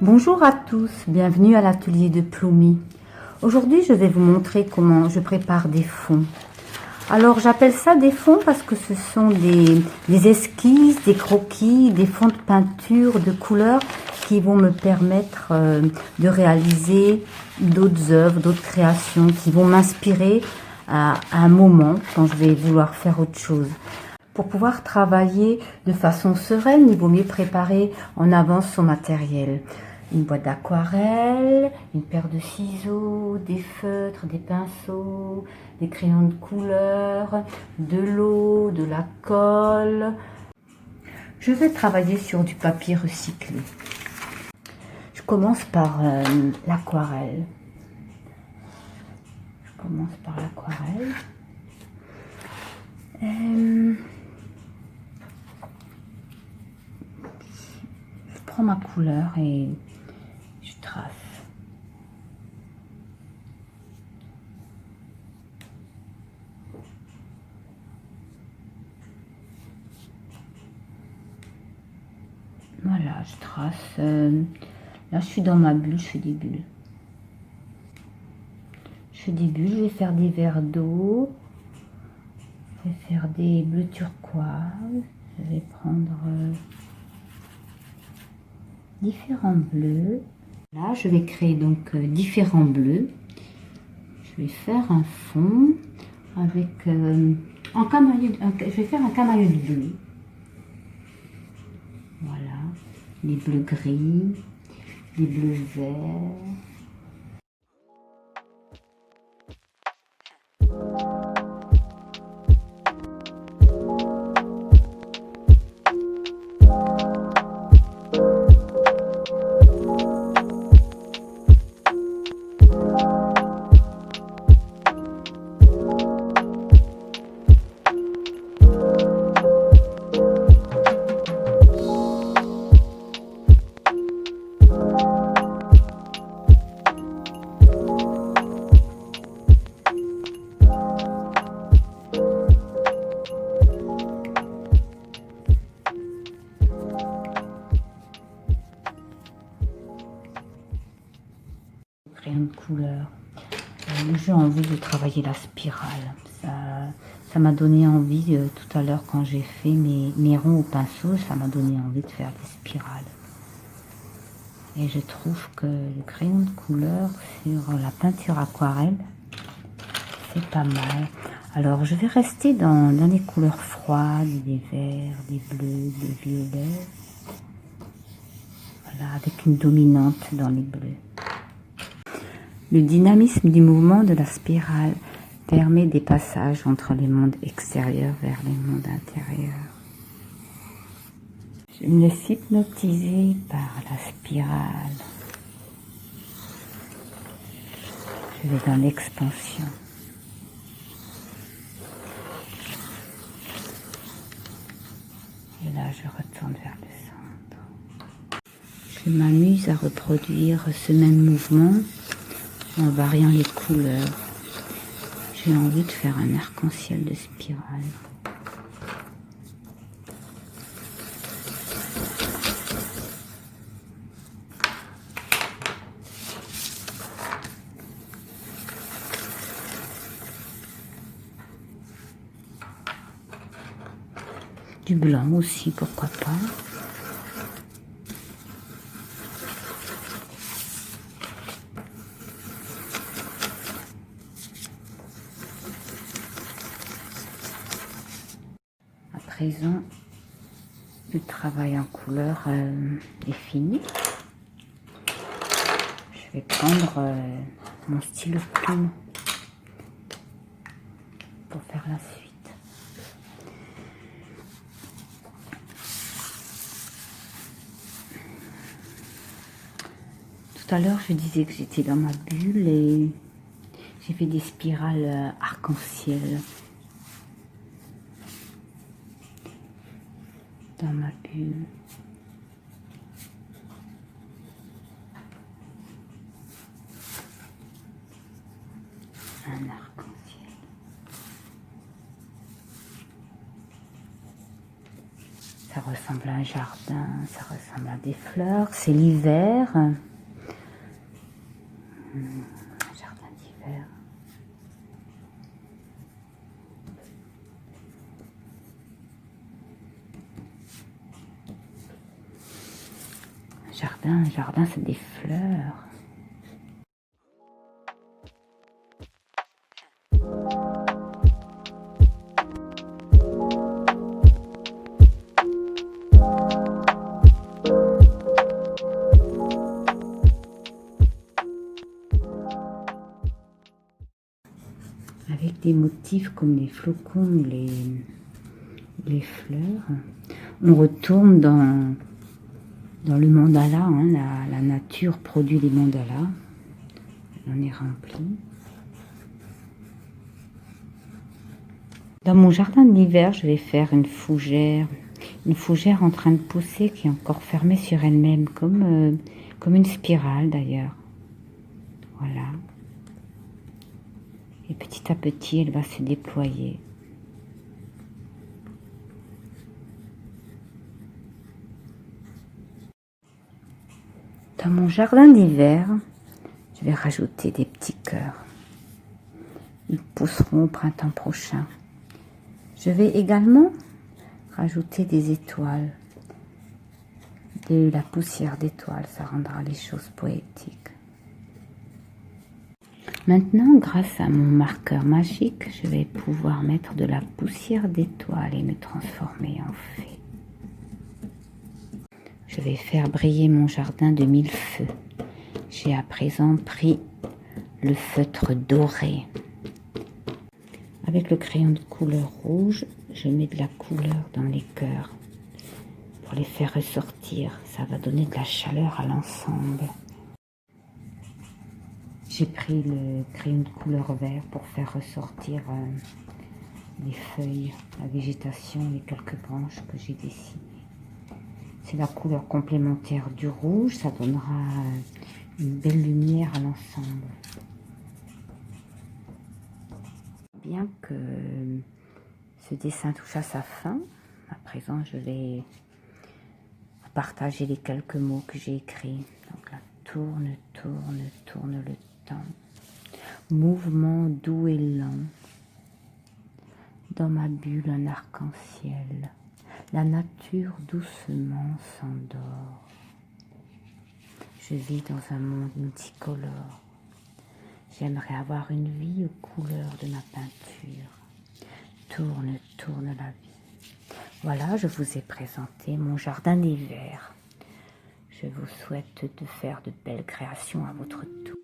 Bonjour à tous, bienvenue à l'atelier de Ploumi. Aujourd'hui, je vais vous montrer comment je prépare des fonds. Alors, j'appelle ça des fonds parce que ce sont des esquisses, des croquis, des fonds de peinture, de couleurs qui vont me permettre de réaliser d'autres œuvres, d'autres créations qui vont m'inspirer à un moment quand je vais vouloir faire autre chose. Pour pouvoir travailler de façon sereine, il vaut mieux préparer en avance son matériel. Une boîte d'aquarelle, une paire de ciseaux, des feutres, des pinceaux, des crayons de couleur, de l'eau, de la colle. Je vais travailler sur du papier recyclé. Je commence par l'aquarelle. Je prends ma couleur et je trace. Voilà, je trace. Là, je suis dans ma bulle, je fais des bulles. Je vais faire des verres d'eau. Je vais faire des bleus turquoise. Je vais prendre différents bleus. Là, je vais créer donc différents bleus. Je vais faire un fond avec je vais faire un camailleux de bleu. Voilà, les bleus gris, les bleus verts. Crayon de couleur. J'ai envie de travailler la spirale. Ça m'a donné envie tout à l'heure quand j'ai fait mes ronds au pinceau, ça m'a donné envie de faire des spirales. Et je trouve que le crayon de couleur sur la peinture aquarelle, c'est pas mal. Alors je vais rester dans les couleurs froides, des verts, des bleus, des violets. Voilà, avec une dominante dans les bleus. Le dynamisme du mouvement de la spirale permet des passages entre les mondes extérieurs vers les mondes intérieurs. Je me laisse hypnotiser par la spirale. Je vais dans l'expansion. Et là, je retourne vers le centre. Je m'amuse à reproduire ce même mouvement en variant les couleurs. J'ai envie de faire un arc-en-ciel de spirale. Du blanc aussi, pourquoi pas. À présent, le travail en couleur est fini. Je vais prendre mon stylo plume pour faire la suite. Tout à l'heure, je disais que j'étais dans ma bulle et j'ai fait des spirales arc-en-ciel dans ma bulle. Un arc-en-ciel. Ça ressemble à un jardin, ça ressemble à des fleurs. C'est l'hiver. Jardin d'hiver. Un jardin, c'est des fleurs. Avec des motifs comme les flocons, les fleurs, on retourne dans le mandala. Hein, la nature produit les mandalas. On est rempli. Dans mon jardin d'hiver, je vais faire une fougère en train de pousser qui est encore fermée sur elle-même, comme une spirale d'ailleurs. Voilà. Et petit à petit, elle va se déployer. Dans mon jardin d'hiver, je vais rajouter des petits cœurs. Ils pousseront au printemps prochain. Je vais également rajouter des étoiles, de la poussière d'étoiles, ça rendra les choses poétiques. Maintenant, grâce à mon marqueur magique, je vais pouvoir mettre de la poussière d'étoiles et me transformer en fée. Je vais faire briller mon jardin de 1000 feux. J'ai à présent pris le feutre doré. Avec le crayon de couleur rouge, je mets de la couleur dans les cœurs pour les faire ressortir. Ça va donner de la chaleur à l'ensemble. J'ai pris le crayon de couleur vert pour faire ressortir les feuilles, la végétation, les quelques branches que j'ai dessinées. C'est la couleur complémentaire du rouge, ça donnera une belle lumière à l'ensemble. Bien que ce dessin touche à sa fin, à présent je vais partager les quelques mots que j'ai écrits. Donc là, tourne, tourne, tourne le temps. Mouvement doux et lent. Dans ma bulle, un arc-en-ciel. La nature doucement s'endort. Je vis dans un monde multicolore. J'aimerais avoir une vie aux couleurs de ma peinture. Tourne, tourne la vie. Voilà, je vous ai présenté mon jardin d'hiver. Je vous souhaite de faire de belles créations à votre tour.